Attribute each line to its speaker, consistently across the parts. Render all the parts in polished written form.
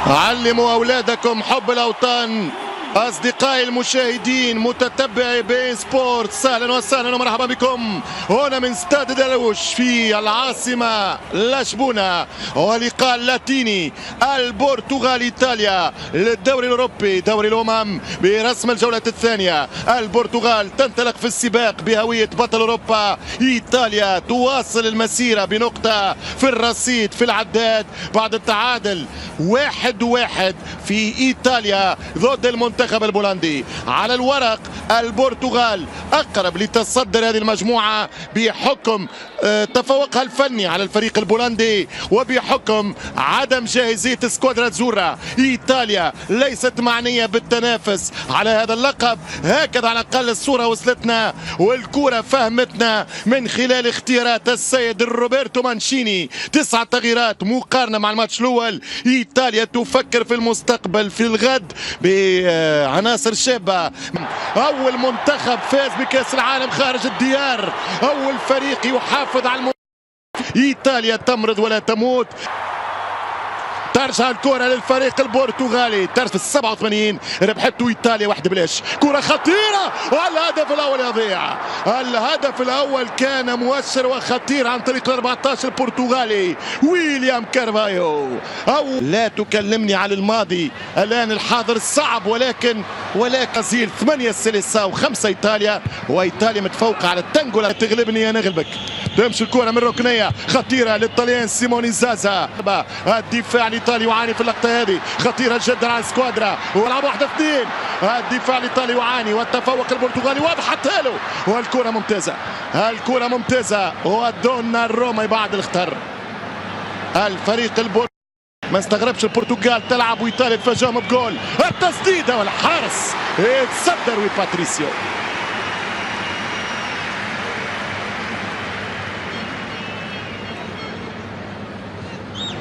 Speaker 1: علموا أولادكم حب الأوطان. أصدقائي المشاهدين متتبعي بين سبورت، أهلا وسهلا ومرحبا بكم هنا من استاد دلوش في العاصمة لشبونة، ولقاء لاتيني البرتغال إيطاليا للدوري الأوروبي دوري الأمم برسم الجولة الثانية. البرتغال تنطلق في السباق بهوية بطل أوروبا، إيطاليا تواصل المسيرة بنقطة في الرصيد في العداد بعد التعادل 1-1 في إيطاليا ضد المنتخب البولندي. على الورق البرتغال أقرب لتصدر هذه المجموعة بحكم تفوقها الفني على الفريق البولندي وبحكم عدم جاهزية سكوادرا زورا. إيطاليا ليست معنية بالتنافس على هذا اللقب، هكذا على الأقل الصورة وصلتنا والكرة فهمتنا من خلال اختيارات السيد روبرتو مانشيني. 9 تغييرات مقارنة مع الماتش الأول. إيطاليا تفكر في المستقبل في الغد بعناصر شابة. أول منتخب فاز بكأس العالم خارج الديار، أول فريق يحافظ على إيطاليا تمرض ولا تموت. ترجع الكرة للفريق البرتغالي، ترجع في 87 ربحته إيطاليا 1-0. كرة خطيرة والهدف الأول يضيع. الهدف الأول كان مؤشر وخطير عن طريق 14 البرتغالي ويليام كارفايو. أو لا تكلمني عن الماضي، الآن الحاضر صعب، ولكن زيل 8 سيليساو 5 إيطاليا، وإيطاليا متفوقة على التانجو. تغلبني أنا أغلبك. تمشي الكرة من ركنية خطيرة للطليان سيموني زازا. الدفاع الإيطالي يعاني في اللقطة هذه، خطيرة جدا على السكوادرا، ولعب 1-2. الدفاع الإيطالي يعاني والتفوق البرتغالي وضحت له، والكرة ممتازة، الكرة ممتازة، ودونا روما بعد الخطر. الفريق البرتغالي ما استغربش البرتغال تلعب وإيطاليا تفاجئهم بجول. التسديدة والحارس يتصدر وباتريسيو.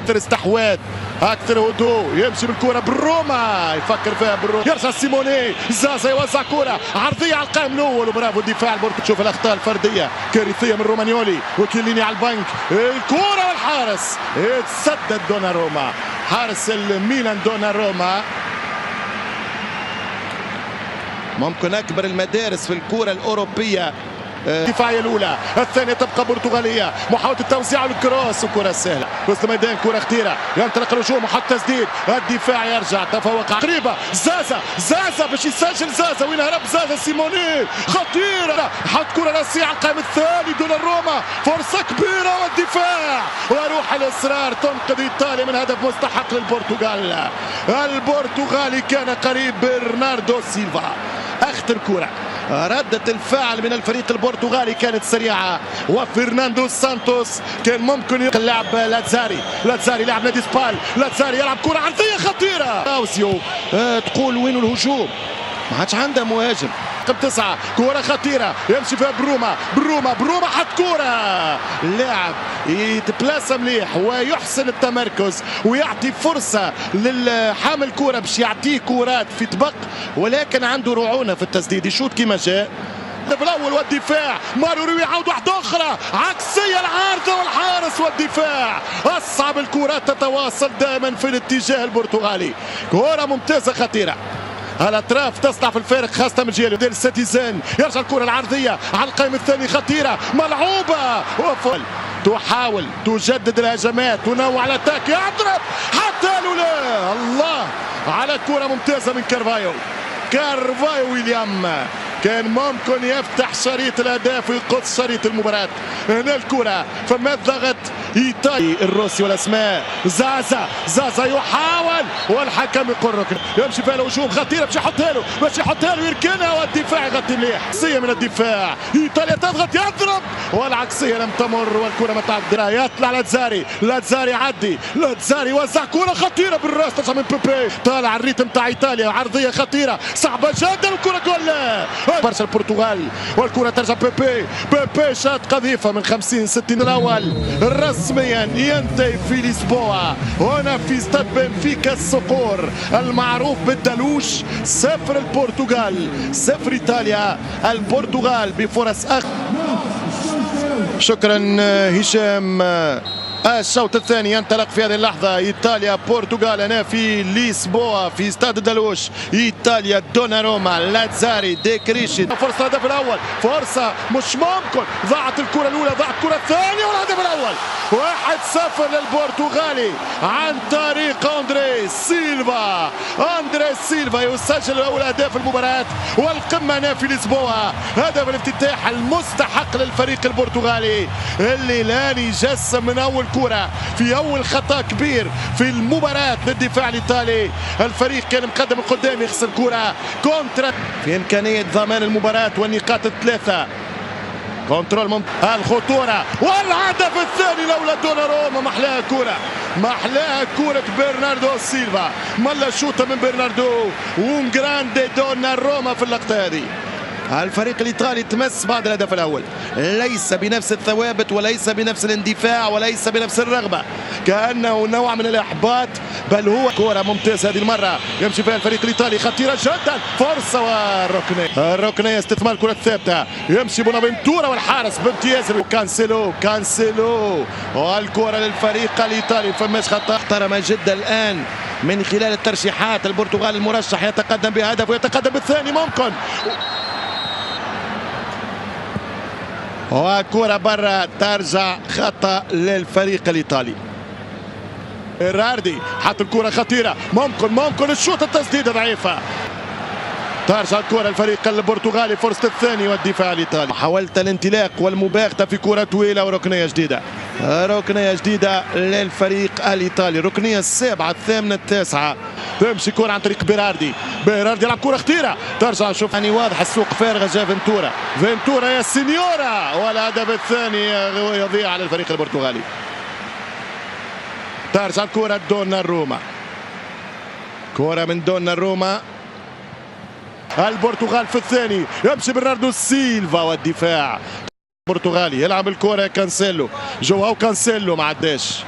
Speaker 1: أكثر استحواذ، أكثر هدوء، يمشي بالكرة بالروما، يفكر فيها بالروما، يرجع سيموني زازا يوزع كرة عرضية على القائم الأول، وبرافو الدفاع البرتغالي. شوف الأخطاء الفردية كارثية من رومانيولي وكيليني على البنك. الكرة والحارس يتسدد دوناروما، حارس الميلان دوناروما. ممكن أكبر المدارس في الكرة الأوروبية. الدفاعية الأولى، الثانية تبقى برتغالية، محاولة التوزيع والكروس وكرة سهلة وسط الميدان، كرة خطيرة، ينطلق الهجوم وحط تسديد، الدفاع يرجع، تفوق قريبة، زازا باش يسجل. زازا وين هرب زازا؟ سيموني خطيرة، حط كرة راسية على القائم الثاني دوناروما، فرصة كبيرة والدفاع وروح الإصرار تنقذ إيطاليا من هدف مستحق للبرتغال. البرتغالي كان قريب برناردو سيلفا. أخطر كرة، ردة الفعل من الفريق البرتغالي كانت سريعة، وفرناندو سانتوس كان ممكن يلعب. لاتزاري لاعب نادي سبال، لاتزاري يلعب كرة عرضية خطيرة. أوسيو تقول وين الهجوم؟ ما عادش عنده مهاجم. رقم 9 كرة خطيرة يمشي فيها بروما حط كرة، لاعب يتبلاسى مليح ويحسن التمركز ويعطي فرصة للحامل كرة باش يعطيه كرات في طبق، ولكن عنده رعونة في التسديد، يشوط كيما جاء. الأول والدفاع مارو يعود واحدة أخرى عكسية، العارضة والحارس والدفاع. أصعب الكرات تتواصل دائما في الاتجاه البرتغالي. كرة ممتازة خطيرة، الاطراف تصنع في الفارق خاصه من جيل ديال الساتيزان. يرجع الكره العرضيه على القائم الثاني خطيره ملعوبه، وفل تحاول تجدد الهجمات، تنوع على الاتاك، يضرب حتى لا الله على كره ممتازه من كارفايو ويليام. كان ممكن يفتح شريط الاهداف ويقص شريط المباراه. هنا الكره فما ضغط إيطالي الروسي والاسماء. زازا يحاول والحكم يقول ركن، يمشي فيها الهجوم خطيره باش يحطها له يركنها، والدفاع يغطي مليح. عكسيه من الدفاع، ايطاليا تضغط يضرب والعكسيه لم تمر والكره ما تعدي. يطلع لاتزاري يعدي، لاتزاري يوزع كره خطيره بالراس تطلع من بيبي، طالع الريتم تاع ايطاليا، عرضيه خطيره صعبه جدا والكره جول. برشا البرتغال والكره ترجع بيبي شاط قذيفه من 50-60 الاول. رسميا ينتهي في لشبونة هنا في استاد بنفيكا الصقور المعروف بالدلوش. 0 البرتغال 0 ايطاليا. البرتغال بفرص شكرا هشام. الشوط الثاني ينطلق في هذه اللحظة. إيطاليا بورتغال هنا في ليسبوا في استاد دالوش. إيطاليا دوناروما لاتزاري دي كريشي. فرصة الهدف الأول، فرصة مش ممكن. ضاعت الكرة الأولى، ضاعت الكرة الثانية والهدف الأول. 1-0 للبرتغالي عن طريق أندري سيلفا. أندري سيلفا يسجل أول أهداف المباراة والقمة هنا في ليسبوا. هدف الافتتاح المستحق للفريق البرتغالي اللي لان يجسم من أول كرة في أول خطأ كبير في المباراة للدفاع الإيطالي. الفريق كان مقدم القدام يخسر كرة كونترا في إمكانية ضمان المباراة والنقاط الثلاثة. كنترول الخطورة والهدف الثاني لولا دوناروما. محلاها كرة، محلاها كرة برناردو سيلفا. ملا شوطة من برناردو ومجراندي دوناروما في اللقطة هذه. الفريق الإيطالي تمس بعد الهدف الأول، ليس بنفس الثوابت وليس بنفس الاندفاع وليس بنفس الرغبة، كأنه نوع من الإحباط، بل هو كرة ممتازة هذه المرة يمشي فيها الفريق الإيطالي، خطيرة جدا، فرصة والركنية. الركنية استثمار الكرة الثابتة، يمشي بونافنتورا والحارس بامتياز. كانسيلو والكرة للفريق الإيطالي. فماش خطأ محترمة جدا الآن من خلال الترشيحات. البرتغال المرشح يتقدم بهدف ويتقدم بالثاني ممكن، وكرة برا ترجع خطأ للفريق الإيطالي. إيراردي حط الكرة خطيرة، ممكن الشوط، التسديدة ضعيفة. ترجع الكرة الفريق البرتغالي، فرصة الثاني والدفاع الإيطالي. حاولت الانطلاق والمباغتة في كرة طويلة وركنية جديدة. ركنية جديدة للفريق الإيطالي، ركنية السابعة الثامنة التاسعة. تمشي كرة عن طريق بيراردي يلعب كرة خطيرة، ترجع نشوف يعني واضح السوق فارغة. جا فينتورا يا سينيورا، والهدف الثاني يضيع على الفريق البرتغالي. ترجع الكرة دوناروما، كرة من دوناروما. البرتغال في الثاني، يمشي برناردو سيلفا والدفاع البرتغالي يلعب الكرة كانسيلو، جواو كانسيلو ما عداش.